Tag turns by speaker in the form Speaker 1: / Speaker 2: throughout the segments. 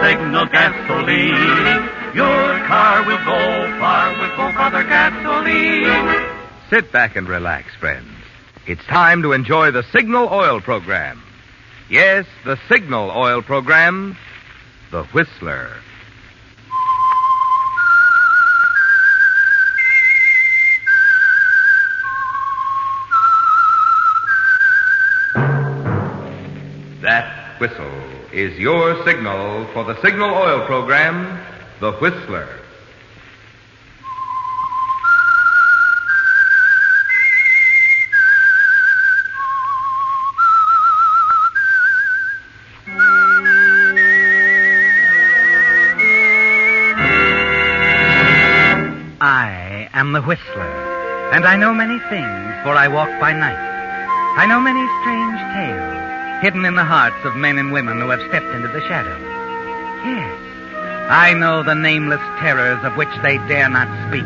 Speaker 1: signal gasoline. Your car will go far with Go-Father gasoline.
Speaker 2: Sit back and relax, friends. It's time to enjoy the Signal Oil Program. Yes, the Signal Oil Program, The Whistler. That whistle is your signal for the Signal Oil Program, The Whistler.
Speaker 3: I am the Whistler, and I know many things, for I walk by night. I know many strange tales, hidden in the hearts of men and women who have stepped into the shadows. Yes, I know the nameless terrors of which they dare not speak.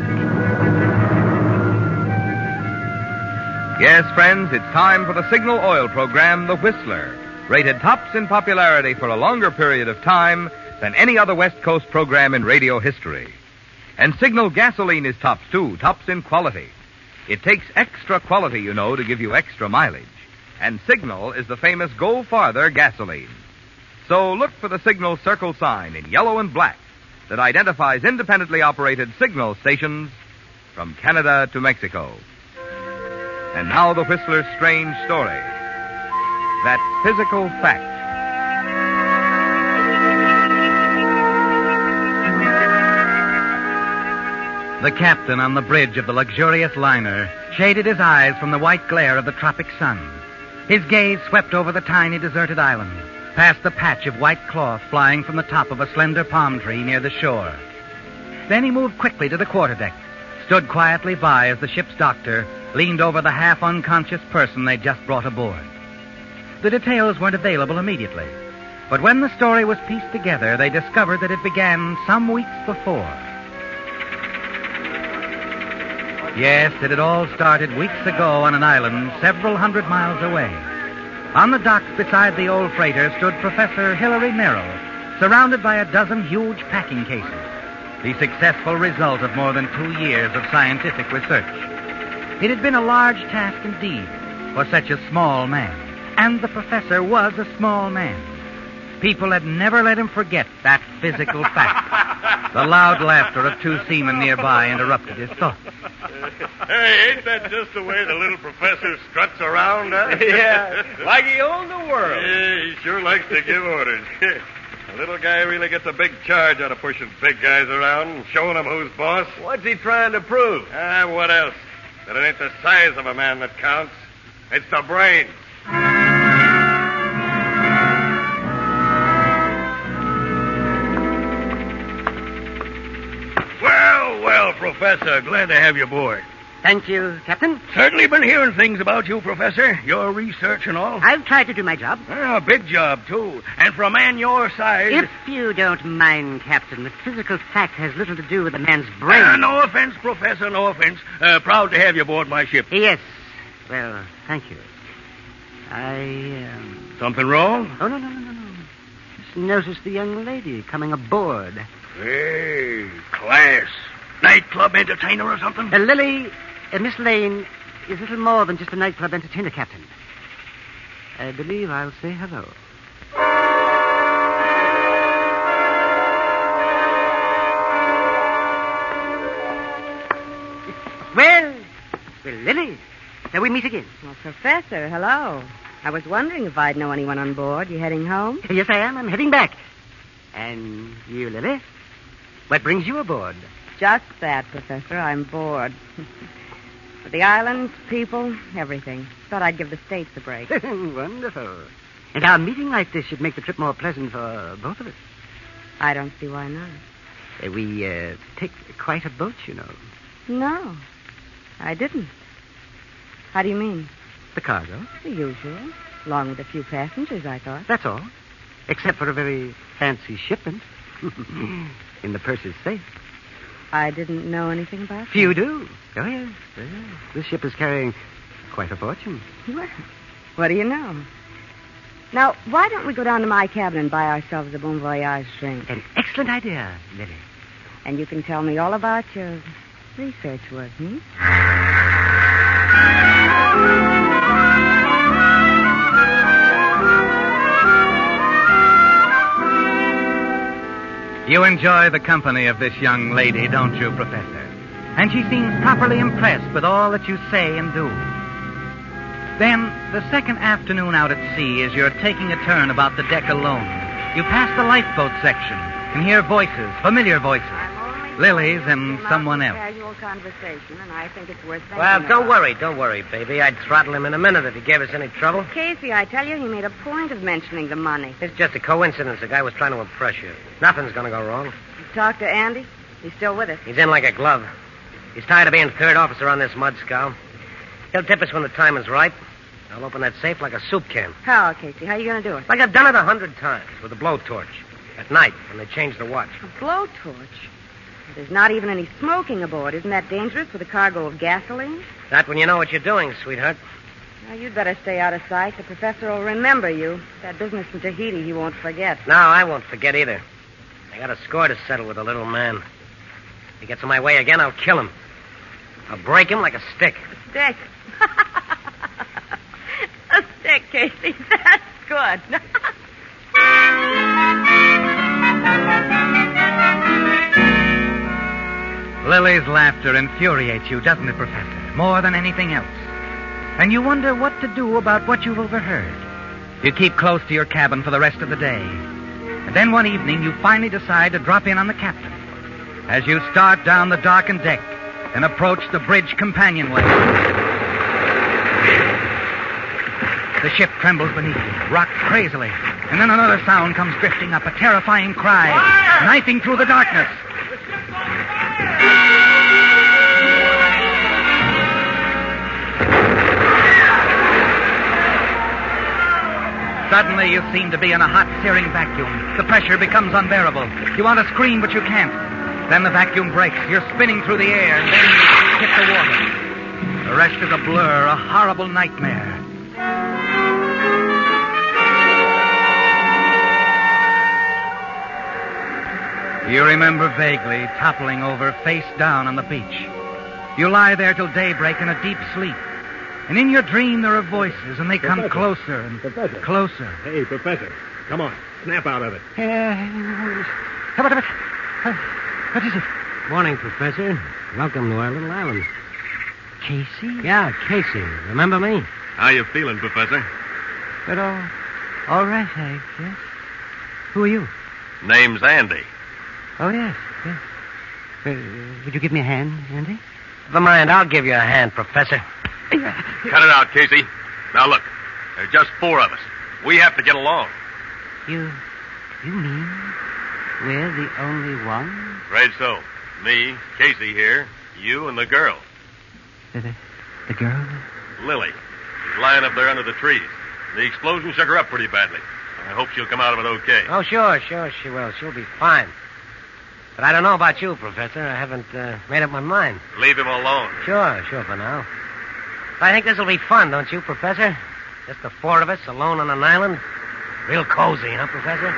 Speaker 2: Yes, friends, it's time for the Signal Oil Program, The Whistler, rated tops in popularity for a longer period of time than any other West Coast program in radio history. And Signal gasoline is tops, too, tops in quality. It takes extra quality, you know, to give you extra mileage. And Signal is the famous Go Farther gasoline. So look for the Signal circle sign in yellow and black that identifies independently operated Signal stations from Canada to Mexico. And now the Whistler's strange story. That physical fact.
Speaker 3: The captain on the bridge of the luxurious liner shaded his eyes from the white glare of the tropic sun. His gaze swept over the tiny deserted island, past the patch of white cloth flying from the top of a slender palm tree near the shore. Then he moved quickly to the quarterdeck, stood quietly by as the ship's doctor leaned over the half-unconscious person they'd just brought aboard. The details weren't available immediately, but when the story was pieced together, they discovered that it began some weeks before. Yes, it had all started weeks ago on an island several hundred miles away. On the dock beside the old freighter stood Professor Hilary Merrill, surrounded by a dozen huge packing cases, the successful result of more than 2 years of scientific research. It had been a large task indeed for such a small man, and the professor was a small man. People had never let him forget that physical fact. The loud laughter of 2 seamen nearby interrupted his thoughts.
Speaker 4: Hey, ain't that just the way the little professor struts around, huh?
Speaker 5: Yeah, like he owned the world.
Speaker 4: Yeah, he sure likes to give orders. The little guy really gets a big charge out of pushing big guys around and showing them who's boss.
Speaker 5: What's he trying to prove?
Speaker 4: What else? That it ain't the size of a man that counts. It's the brain.
Speaker 5: Well, Professor, glad to have you aboard.
Speaker 6: Thank you, Captain.
Speaker 5: Certainly been hearing things about you, Professor. Your research and all.
Speaker 6: I've tried to do my job.
Speaker 5: A big job, too. And for a man your size...
Speaker 6: If you don't mind, Captain, the physical fact has little to do with a man's brain.
Speaker 5: No offense, Professor, no offense. Proud to have you aboard my ship.
Speaker 6: Yes. Well, thank you.
Speaker 5: Something wrong?
Speaker 6: Oh, no. Just noticed the young lady coming aboard.
Speaker 5: Hey, class. Nightclub entertainer or something?
Speaker 6: Lily, Miss Lane is little more than just a nightclub entertainer, Captain. I believe I'll say hello. Well, Lily, shall we meet again?
Speaker 7: Well, Professor, hello. I was wondering if I'd know anyone on board. You heading home?
Speaker 6: Yes, I am. I'm heading back. And you, Lily? What brings you aboard?
Speaker 7: Just that, Professor. I'm bored. With the islands, people, everything. Thought I'd give the States a break.
Speaker 6: Wonderful. And our meeting like this should make the trip more pleasant for both of us.
Speaker 7: I don't see why not.
Speaker 6: We take quite a boat, you know.
Speaker 7: No, I didn't. How do you mean?
Speaker 6: The cargo.
Speaker 7: The usual. Along with a few passengers, I thought.
Speaker 6: That's all. Except for a very fancy shipment. In the purse is safe.
Speaker 7: I didn't know anything about
Speaker 6: You do? Oh, yes. This ship is carrying quite a fortune.
Speaker 7: Well, what do you know? Now, why don't we go down to my cabin and buy ourselves a bon voyage drink?
Speaker 6: An excellent idea, Lily.
Speaker 7: And you can tell me all about your research work, hmm?
Speaker 3: You enjoy the company of this young lady, don't you, Professor? And she seems properly impressed with all that you say and do. Then, the second afternoon out at sea, as you're taking a turn about the deck alone, you pass the lifeboat section and hear voices, familiar voices. Lily's and someone else.
Speaker 7: Casual conversation, and I think it's worth thinking
Speaker 8: Well,
Speaker 7: about.
Speaker 8: don't worry, baby. I'd throttle him in a minute if he gave us any trouble.
Speaker 7: Casey, I tell you, he made a point of mentioning the money.
Speaker 8: It's just a coincidence. The guy was trying to impress you. Nothing's going to go wrong.
Speaker 7: You talked to Andy? He's still with us.
Speaker 8: He's in like a glove. He's tired of being third officer on this mud scow. He'll tip us when the time is right. I'll open that safe like a soup can.
Speaker 7: How, Casey? How are you going to do it?
Speaker 8: Like I've done it 100 times with a blowtorch. At night, when they change the watch.
Speaker 7: A blowtorch? There's not even any smoking aboard. Isn't that dangerous with a cargo of gasoline?
Speaker 8: Not when you know what you're doing, sweetheart.
Speaker 7: Well, you'd better stay out of sight. The professor will remember you. That business in Tahiti he won't forget.
Speaker 8: No, I won't forget either. I got a score to settle with the little man. If he gets in my way again, I'll kill him. I'll break him like a stick.
Speaker 7: A stick? A stick, Casey. That's good.
Speaker 3: Lily's laughter infuriates you, doesn't it, Professor? More than anything else. And you wonder what to do about what you've overheard. You keep close to your cabin for the rest of the day. And then one evening, you finally decide to drop in on the captain. As you start down the darkened deck and approach the bridge companionway, the ship trembles beneath you, rocks crazily, and then another sound comes drifting up, a terrifying cry, knifing through the darkness. Suddenly, you seem to be in a hot, searing vacuum. The pressure becomes unbearable. You want to scream, but you can't. Then the vacuum breaks. You're spinning through the air, and then you hit the water. The rest is a blur, a horrible nightmare. You remember vaguely toppling over face down on the beach. You lie there till daybreak in a deep sleep. And in your dream there are voices, and they come closer and closer.
Speaker 9: Hey, Professor, come on. Snap out of it.
Speaker 6: What is it?
Speaker 8: Morning, Professor. Welcome to our little island.
Speaker 6: Casey?
Speaker 8: Yeah, Casey. Remember me?
Speaker 9: How you feeling, Professor?
Speaker 6: But all right, I guess. Who are you?
Speaker 4: Name's Andy.
Speaker 6: Oh, yes. Would you give me a hand, Andy?
Speaker 8: Never mind, I'll give you a hand, Professor.
Speaker 4: Cut it out, Casey. Now, look. There's just 4 of us. We have to get along.
Speaker 6: You mean we're the only one?
Speaker 4: Right so. Me, Casey here, you, and the girl.
Speaker 6: The girl?
Speaker 4: Lily. She's lying up there under the trees. The explosion shook her up pretty badly. I hope she'll come out of it okay.
Speaker 8: Oh, sure, she will. She'll be fine. But I don't know about you, Professor. I haven't made up my mind.
Speaker 4: Leave him alone.
Speaker 8: Sure, for now. I think this'll be fun, don't you, Professor? Just the 4 of us alone on an island. Real cozy, huh, Professor?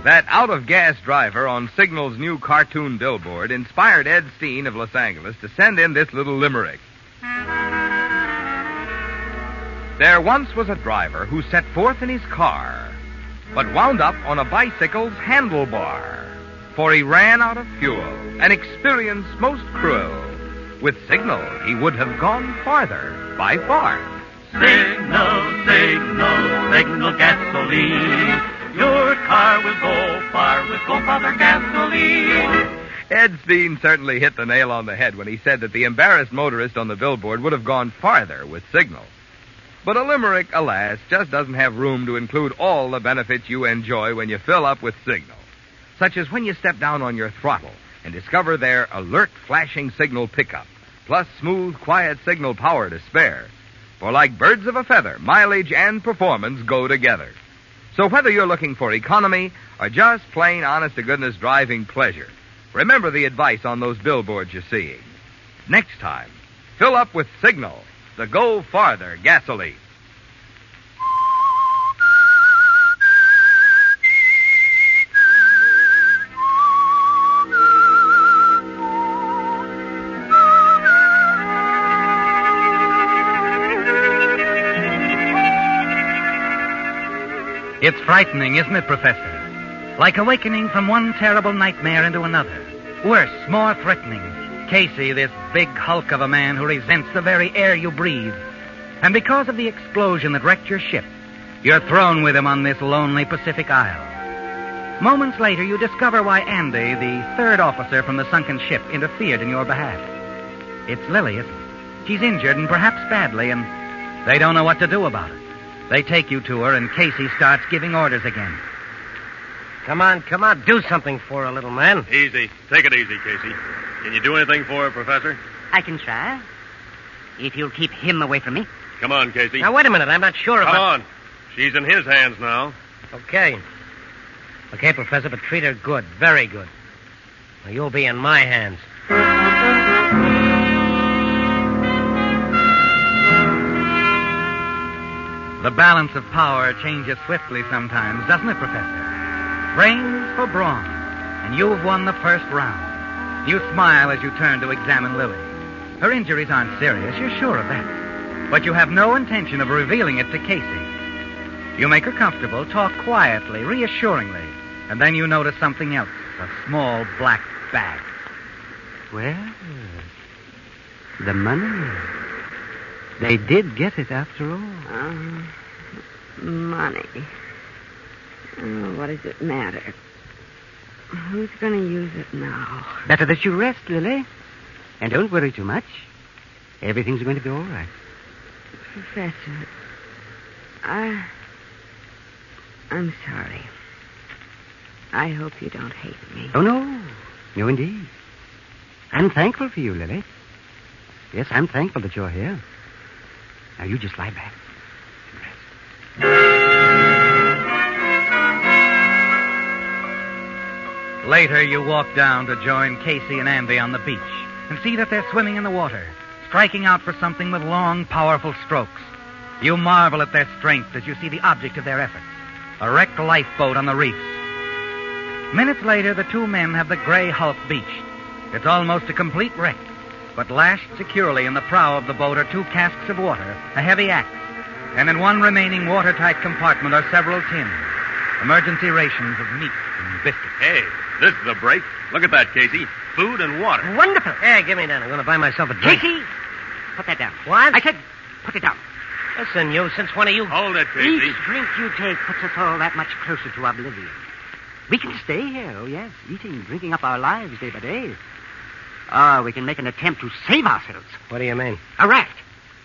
Speaker 2: That out-of-gas driver on Signal's new cartoon billboard inspired Ed Steen of Los Angeles to send in this little limerick. There once was a driver who set forth in his car, but wound up on a bicycle's handlebar, for he ran out of fuel, an experience most cruel. With Signal, he would have gone farther, by far.
Speaker 1: Signal, signal, signal gasoline. Your car will go far with Go Father gasoline.
Speaker 2: Ed Steen certainly hit the nail on the head when he said that the embarrassed motorist on the billboard would have gone farther with Signal. But a limerick, alas, just doesn't have room to include all the benefits you enjoy when you fill up with Signal, such as when you step down on your throttle and discover their alert flashing signal pickup, plus smooth, quiet signal power to spare. For like birds of a feather, mileage and performance go together. So whether you're looking for economy or just plain honest-to-goodness driving pleasure, remember the advice on those billboards you're seeing. Next time, fill up with Signal, the Go Farther gasoline.
Speaker 3: It's frightening, isn't it, Professor? Like awakening from one terrible nightmare into another. Worse, more threatening. Casey, this big hulk of a man who resents the very air you breathe. And because of the explosion that wrecked your ship, you're thrown with him on this lonely Pacific isle. Moments later, you discover why Andy, the third officer from the sunken ship, interfered in your behalf. It's Lily, isn't it? She's injured, and perhaps badly, and they don't know what to do about it. They take you to her, and Casey starts giving orders again.
Speaker 8: Come on. Do something for her, little man.
Speaker 9: Easy. Take it easy, Casey. Can you do anything for her, Professor?
Speaker 6: I can try. If you'll keep him away from me.
Speaker 9: Come on, Casey.
Speaker 8: Now, wait a minute. I'm not sure
Speaker 9: Come
Speaker 8: about...
Speaker 9: on. She's in his hands now.
Speaker 8: Okay, Professor, but treat her good. Very good. Well, you'll be in my hands.
Speaker 3: The balance of power changes swiftly sometimes, doesn't it, Professor? Brains for brawn, and you've won the first round. You smile as you turn to examine Lily. Her injuries aren't serious, you're sure of that. But you have no intention of revealing it to Casey. You make her comfortable, talk quietly, reassuringly, and then you notice something else, a small black bag.
Speaker 6: Well, the money. They did get it after all.
Speaker 7: Money. Oh, what does it matter? Who's going to use it now?
Speaker 6: Better that you rest, Lily. And don't worry too much. Everything's going to be all right.
Speaker 7: Professor, I'm sorry. I hope you don't hate me.
Speaker 6: Oh, no. No, indeed. I'm thankful for you, Lily. Yes, I'm thankful that you're here. Now, you just lie back and rest.
Speaker 3: Later, you walk down to join Casey and Andy on the beach and see that they're swimming in the water, striking out for something with long, powerful strokes. You marvel at their strength as you see the object of their efforts, a wrecked lifeboat on the reefs. Minutes later, the two men have the gray hulk beached. It's almost a complete wreck. But lashed securely in the prow of the boat are two casks of water, a heavy axe, and in one remaining watertight compartment are several tins, emergency rations of meat and biscuits.
Speaker 9: Hey, this is a break. Look at that, Casey. Food and water.
Speaker 6: Wonderful.
Speaker 8: Hey, give me that. I'm going to buy myself a drink.
Speaker 6: Casey, put that down.
Speaker 8: What?
Speaker 6: I said, put it down.
Speaker 8: Listen, you, since when are you...
Speaker 9: Hold it, Casey.
Speaker 6: Each drink you take puts us all that much closer to oblivion. We can stay here, oh yes, eating, drinking up our lives day by day. Or we can make an attempt to save ourselves.
Speaker 8: What do you mean?
Speaker 6: A raft.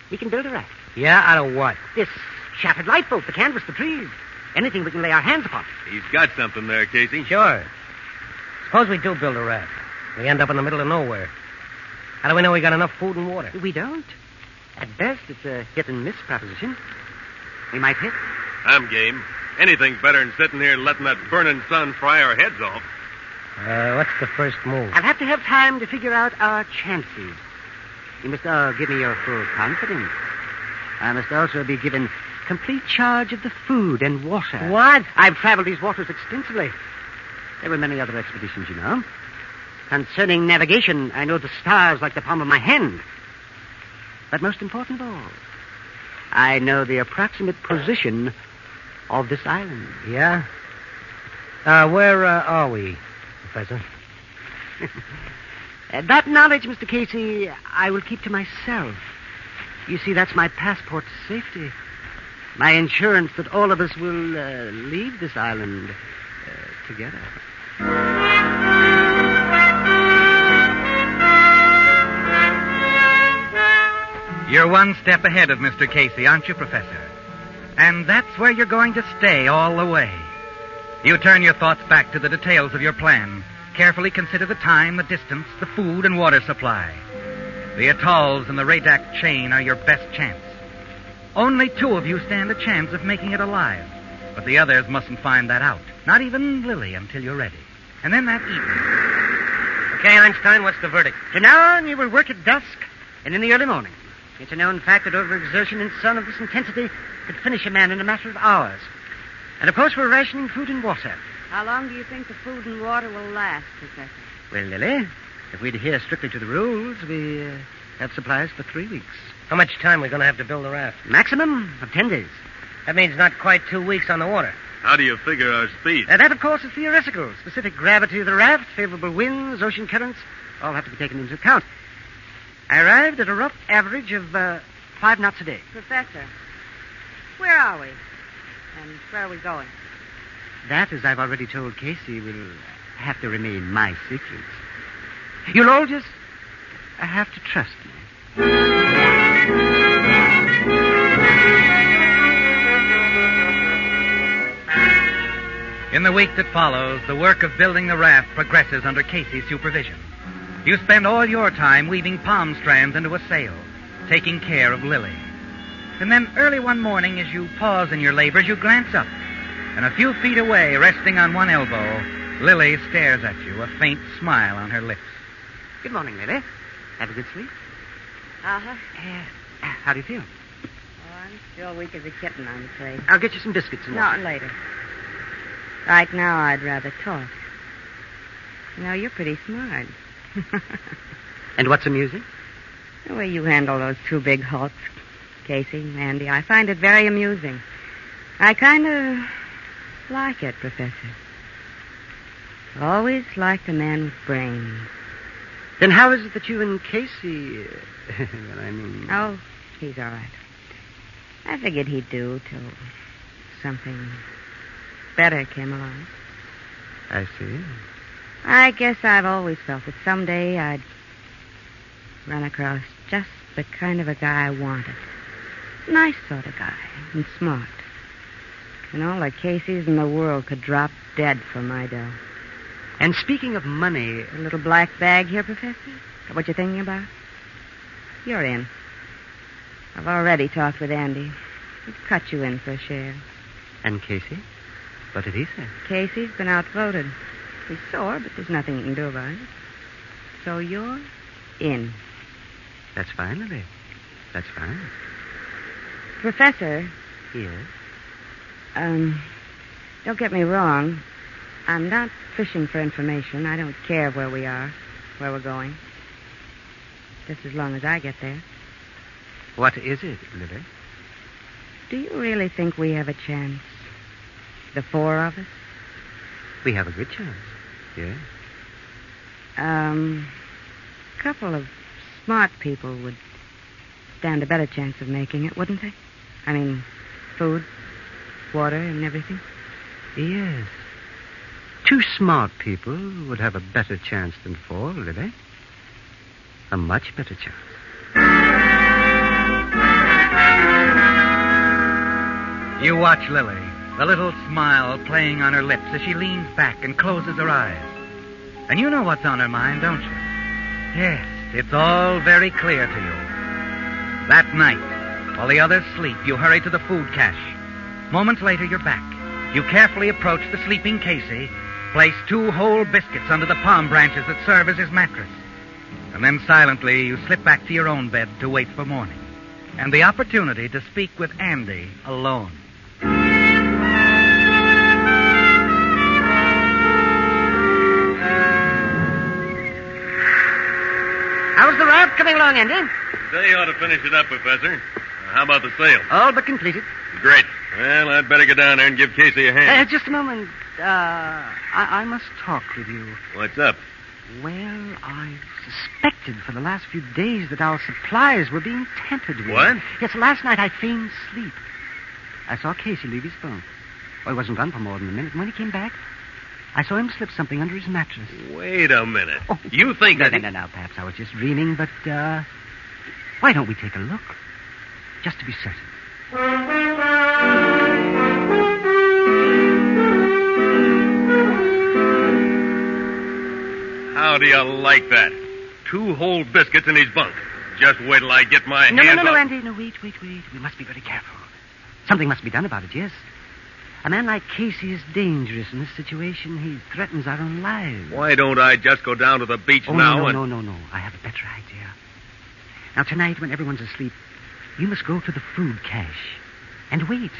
Speaker 6: We can build a raft.
Speaker 8: Yeah, out of what?
Speaker 6: This shattered lifeboat, the canvas, the trees. Anything we can lay our hands upon.
Speaker 9: He's got something there, Casey.
Speaker 8: Sure. Suppose we do build a raft. We end up in the middle of nowhere. How do we know we got enough food and water?
Speaker 6: We don't. At best, it's a hit-and-miss proposition. We might hit.
Speaker 9: I'm game. Anything's better than sitting here letting that burning sun fry our heads off.
Speaker 8: What's the first move?
Speaker 6: I'll have to have time to figure out our chances. You must give me your full confidence. I must also be given complete charge of the food and water.
Speaker 8: What?
Speaker 6: I've traveled these waters extensively. There were many other expeditions, you know. Concerning navigation, I know the stars like the palm of my hand. But most important of all, I know the approximate position of this island.
Speaker 8: Yeah? Where are we, Professor?
Speaker 6: That knowledge, Mr. Casey, I will keep to myself. You see, that's my passport to safety. My insurance that all of us will leave this island together.
Speaker 3: You're one step ahead of Mr. Casey, aren't you, Professor? And that's where you're going to stay all the way. You turn your thoughts back to the details of your plan. Carefully consider the time, the distance, the food and water supply. The atolls and the Radak chain are your best chance. Only 2 of you stand a chance of making it alive. But the others mustn't find that out. Not even Lily until you're ready. And then that evening.
Speaker 8: Okay, Einstein, what's the verdict?
Speaker 6: From now on, you will work at dusk and in the early morning. It's a known fact that overexertion in sun of this intensity could finish a man in a matter of hours. And, of course, we're rationing food and water.
Speaker 7: How long do you think the food and water will last, Professor?
Speaker 6: Well, Lily, if we adhere strictly to the rules, we have supplies for 3 weeks.
Speaker 8: How much time are we going to have to build the raft?
Speaker 6: Maximum of 10 days.
Speaker 8: That means not quite 2 weeks on the water.
Speaker 9: How do you figure our speed?
Speaker 6: That, of course, is theoretical. Specific gravity of the raft, favorable winds, ocean currents, all have to be taken into account. I arrived at a rough average of 5 knots a day.
Speaker 7: Professor, where are we? And where are we going?
Speaker 6: That, as I've already told Casey, will have to remain my secret. You'll all just have to trust me.
Speaker 3: In the week that follows, the work of building the raft progresses under Casey's supervision. You spend all your time weaving palm strands into a sail, taking care of Lily. And then early one morning, as you pause in your labors, you glance up. And a few feet away, resting on one elbow, Lily stares at you, a faint smile on her lips.
Speaker 6: Good morning, Lily. Have a good sleep?
Speaker 7: Uh-huh.
Speaker 6: How do you feel?
Speaker 7: Oh, I'm still weak as a kitten, I'm afraid.
Speaker 6: I'll get you some biscuits and water.
Speaker 7: No, later. Right now, I'd rather talk. You know, you're pretty smart.
Speaker 6: And what's amusing?
Speaker 7: The way you handle those 2 big hulks, Casey, Andy. I find it very amusing. I kind of like it, Professor. Always liked a man with brains.
Speaker 6: Then how is it that you and Casey...
Speaker 7: Oh, he's all right. I figured he'd do till something better came along.
Speaker 6: I see.
Speaker 7: I guess I've always felt that someday I'd run across just the kind of a guy I wanted. Nice sort of guy, and smart. And all the Caseys in the world could drop dead for my dough.
Speaker 6: And speaking of money...
Speaker 7: A little black bag here, Professor? Is that what you're thinking about? You're in. I've already talked with Andy. He'd cut you in for a share.
Speaker 6: And Casey? What did he say?
Speaker 7: Casey's been outvoted. He's sore, but there's nothing you can do about it. So you're in.
Speaker 6: That's fine, Lily. That's fine.
Speaker 7: Professor.
Speaker 6: Yes?
Speaker 7: Don't get me wrong. I'm not fishing for information. I don't care where we are, where we're going. Just as long as I get there.
Speaker 6: What is it, Lily?
Speaker 7: Do you really think we have a chance? The 4 of us?
Speaker 6: We have a good chance, yes.
Speaker 7: A couple of smart people would stand a better chance of making it, wouldn't they? I mean, food, water, and everything.
Speaker 6: Yes. 2 smart people would have a better chance than 4, Lily. A much better chance.
Speaker 3: You watch Lily, the little smile playing on her lips as she leans back and closes her eyes. And you know what's on her mind, don't you? Yes, it's all very clear to you. That night, while the others sleep, you hurry to the food cache. Moments later, you're back. You carefully approach the sleeping Casey, place 2 whole biscuits under the palm branches that serve as his mattress. And then silently, you slip back to your own bed to wait for morning. And the opportunity to speak with Andy alone.
Speaker 6: How's the raft coming along, Andy?
Speaker 9: They ought to finish it up, Professor. How about the sail?
Speaker 6: All but completed.
Speaker 9: Great. Well, I'd better get down there and give Casey a hand.
Speaker 6: Just a moment. I must talk with you.
Speaker 9: What's up?
Speaker 6: Well, I've suspected for the last few days that our supplies were being tampered with.
Speaker 9: What?
Speaker 6: Yes, last night I feigned sleep. I saw Casey leave his bunk. Well, he wasn't gone for more than a minute. And when he came back, I saw him slip something under his mattress.
Speaker 9: Wait a minute.
Speaker 6: Oh,
Speaker 9: You think
Speaker 6: no,
Speaker 9: that...
Speaker 6: No. Perhaps I was just dreaming, but, why don't we take a look? Just to be certain.
Speaker 9: How do you like that? 2 whole biscuits in his bunk. Just wait till I get my hands
Speaker 6: No,
Speaker 9: on...
Speaker 6: Andy. No, wait. We must be very careful. Something must be done about it, yes. A man like Casey is dangerous in this situation. He threatens our own lives.
Speaker 9: Why don't I just go down to the beach now and...
Speaker 6: No. I have a better idea. Now, tonight, when everyone's asleep, you must go to the food cache and wait.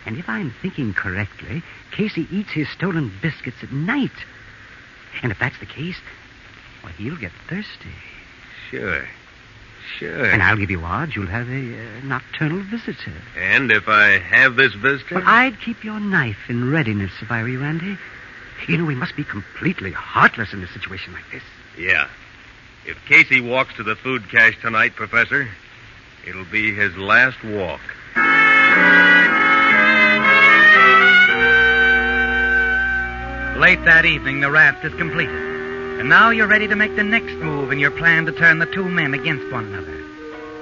Speaker 6: And if I'm thinking correctly, Casey eats his stolen biscuits at night. And if that's the case, well, he'll get thirsty.
Speaker 9: Sure.
Speaker 6: And I'll give you odds you'll have a nocturnal visitor.
Speaker 9: And if I have this visitor?
Speaker 6: Well, I'd keep your knife in readiness if I were you, Andy. You know, we must be completely heartless in a situation like this.
Speaker 9: Yeah. If Casey walks to the food cache tonight, Professor, it'll be his last walk.
Speaker 3: Late that evening, the raft is completed. And now you're ready to make the next move in your plan to turn the two men against one another.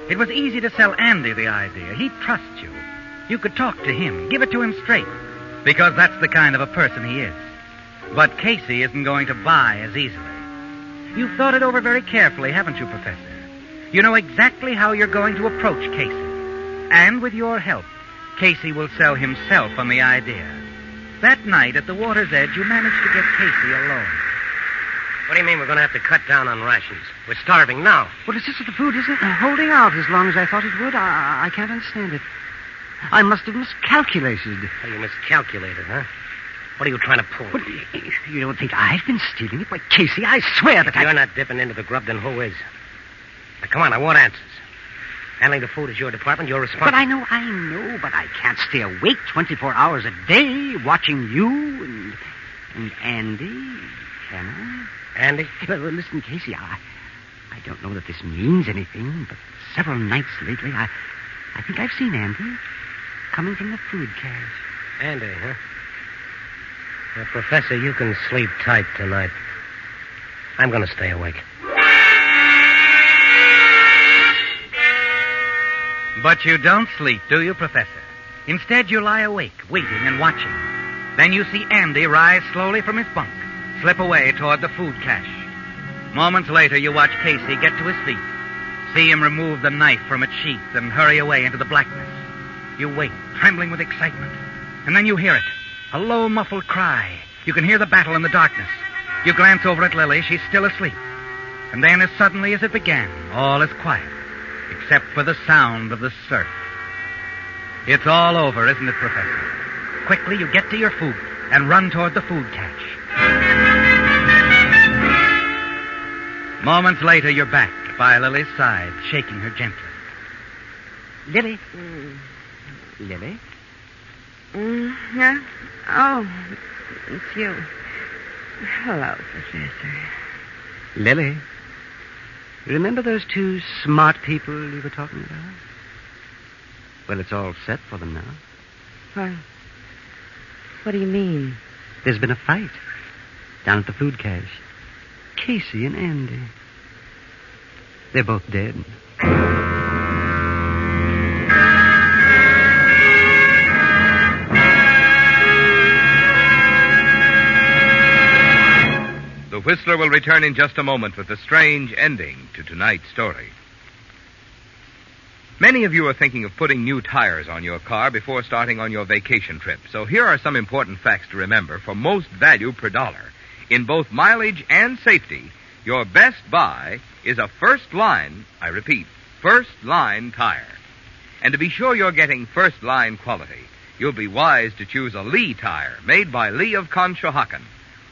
Speaker 3: It was easy to sell Andy the idea. He'd trust you. You could talk to him, give it to him straight, because that's the kind of a person he is. But Casey isn't going to buy as easily. You've thought it over very carefully, haven't you, Professor? You know exactly how you're going to approach Casey. And with your help, Casey will sell himself on the idea. That night at the water's edge, you managed to get Casey alone.
Speaker 8: What do you mean we're going to have to cut down on rations? We're starving now.
Speaker 6: Well, it's just that the food isn't holding out as long as I thought it would. I can't understand it. I must have miscalculated.
Speaker 8: Oh, you miscalculated, huh? What are you trying to pull?
Speaker 6: But you don't think I've been stealing it? Why, Casey, I swear that
Speaker 8: You're not dipping into the grub, then who is? Now, come on, I want answers. Handling the food is your department. You're responsible.
Speaker 6: But I know, but I can't stay awake 24 hours a day watching you and Andy, can I?
Speaker 8: Andy?
Speaker 6: Well, listen, Casey, I don't know that this means anything, but several nights lately, I think I've seen Andy coming from the food cache.
Speaker 8: Andy, huh? Well, Professor, you can sleep tight tonight. I'm going to stay awake.
Speaker 3: But you don't sleep, do you, Professor? Instead, you lie awake, waiting and watching. Then you see Andy rise slowly from his bunk, slip away toward the food cache. Moments later, you watch Casey get to his feet, see him remove the knife from its sheath and hurry away into the blackness. You wait, trembling with excitement. And then you hear it, a low, muffled cry. You can hear the battle in the darkness. You glance over at Lily. She's still asleep. And then, as suddenly as it began, all is quiet, except for the sound of the surf. It's all over, isn't it, Professor? Quickly, you get to your food and run toward the food cache. Moments later, you're back by Lily's side, shaking her gently.
Speaker 6: Lily? Lily?
Speaker 7: Yeah? Oh, it's you. Hello, Professor.
Speaker 6: Lily? Remember those two smart people you were talking about? Well, it's all set for them now.
Speaker 7: What do you mean?
Speaker 6: There's been a fight down at the food cache. Casey and Andy. They're both dead.
Speaker 2: The Whistler will return in just a moment with the strange ending to tonight's story. Many of you are thinking of putting new tires on your car before starting on your vacation trip. So here are some important facts to remember for most value per dollar. In both mileage and safety, your best buy is a first-line, I repeat, first-line tire. And to be sure you're getting first-line quality, you'll be wise to choose a Lee tire made by Lee of Conshohocken,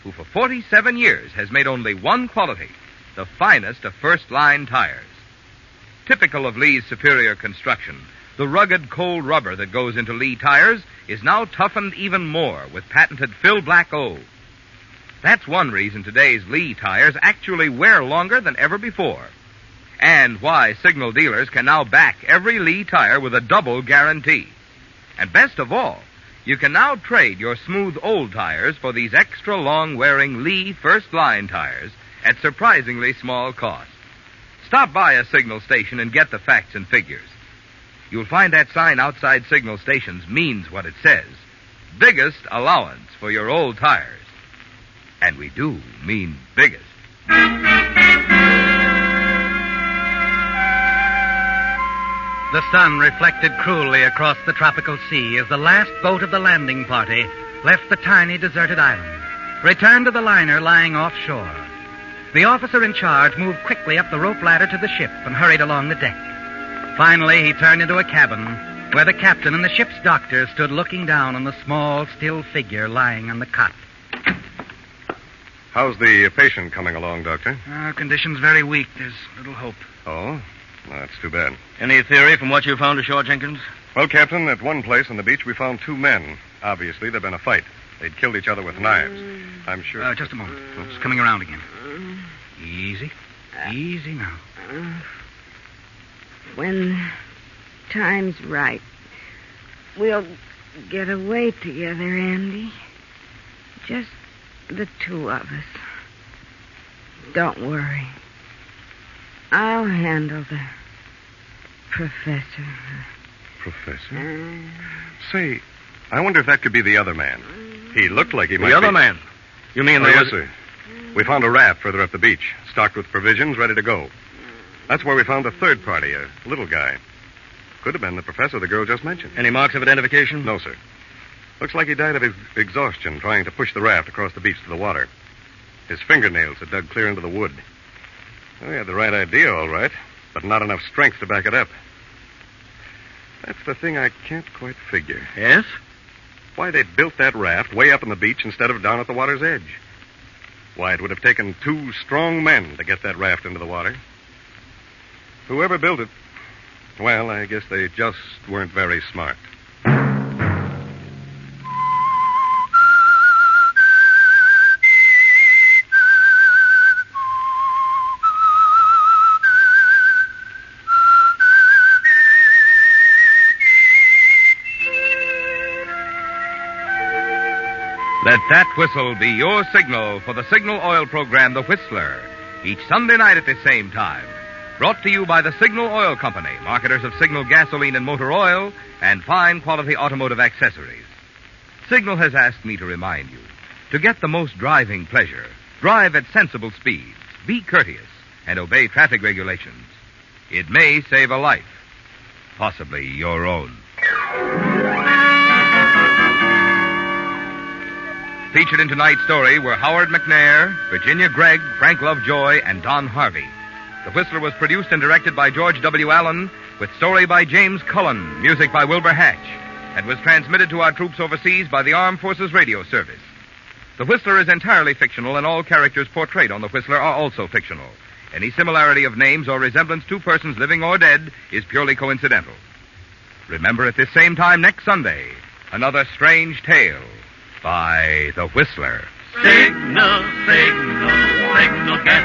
Speaker 2: who for 47 years has made only one quality, the finest of first-line tires. Typical of Lee's superior construction, the rugged cold rubber that goes into Lee tires is now toughened even more with patented Fill Black O. That's one reason today's Lee tires actually wear longer than ever before, and why signal dealers can now back every Lee tire with a double guarantee. And best of all, you can now trade your smooth old tires for these extra long-wearing Lee first-line tires at surprisingly small cost. Stop by a signal station and get the facts and figures. You'll find that sign outside signal stations means what it says. Biggest allowance for your old tires. And we do mean biggest.
Speaker 3: The sun reflected cruelly across the tropical sea as the last boat of the landing party left the tiny deserted island, returned to the liner lying offshore. The officer in charge moved quickly up the rope ladder to the ship and hurried along the deck. Finally, he turned into a cabin where the captain and the ship's doctor stood looking down on the small, still figure lying on the cot.
Speaker 4: How's the patient coming along, Doctor?
Speaker 5: Condition's very weak. There's little hope.
Speaker 4: Oh? That's too bad.
Speaker 5: Any theory from what you found ashore, Jenkins?
Speaker 4: Well, Captain, at one place on the beach we found two men. Obviously, there'd been a fight. They'd killed each other with knives. I'm sure...
Speaker 5: Just a moment. It's coming around again. Easy. Easy now.
Speaker 7: When time's right, we'll get away together, Andy. Just the two of us. Don't worry. I'll handle the professor.
Speaker 4: Professor? Say, I wonder if that could be the other man. He looked like he might be...
Speaker 5: The other man? You mean
Speaker 4: yes, sir. We found a raft further up the beach, stocked with provisions, ready to go. That's where we found a third party, a little guy. Could have been the professor the girl just mentioned.
Speaker 5: Any marks of identification?
Speaker 4: No, sir. Looks like he died of exhaustion trying to push the raft across the beach to the water. His fingernails had dug clear into the wood. Well, he had the right idea, all right, but not enough strength to back it up. That's the thing I can't quite figure.
Speaker 5: Yes?
Speaker 4: Why they'd built that raft way up on the beach instead of down at the water's edge. Why, it would have taken two strong men to get that raft into the water. Whoever built it, well, I guess they just weren't very smart.
Speaker 2: Let that whistle be your signal for the Signal Oil program, The Whistler, each Sunday night at the same time. Brought to you by the Signal Oil Company, marketers of Signal gasoline and motor oil and fine quality automotive accessories. Signal has asked me to remind you, to get the most driving pleasure, drive at sensible speeds, be courteous, and obey traffic regulations. It may save a life, possibly your own. Featured in tonight's story were Howard McNair, Virginia Gregg, Frank Lovejoy, and Don Harvey. The Whistler was produced and directed by George W. Allen, with story by James Cullen, music by Wilbur Hatch, and was transmitted to our troops overseas by the Armed Forces Radio Service. The Whistler is entirely fictional, and all characters portrayed on The Whistler are also fictional. Any similarity of names or resemblance to persons living or dead is purely coincidental. Remember at this same time next Sunday, another strange tale by The Whistler.
Speaker 1: Signal, signal, signal, get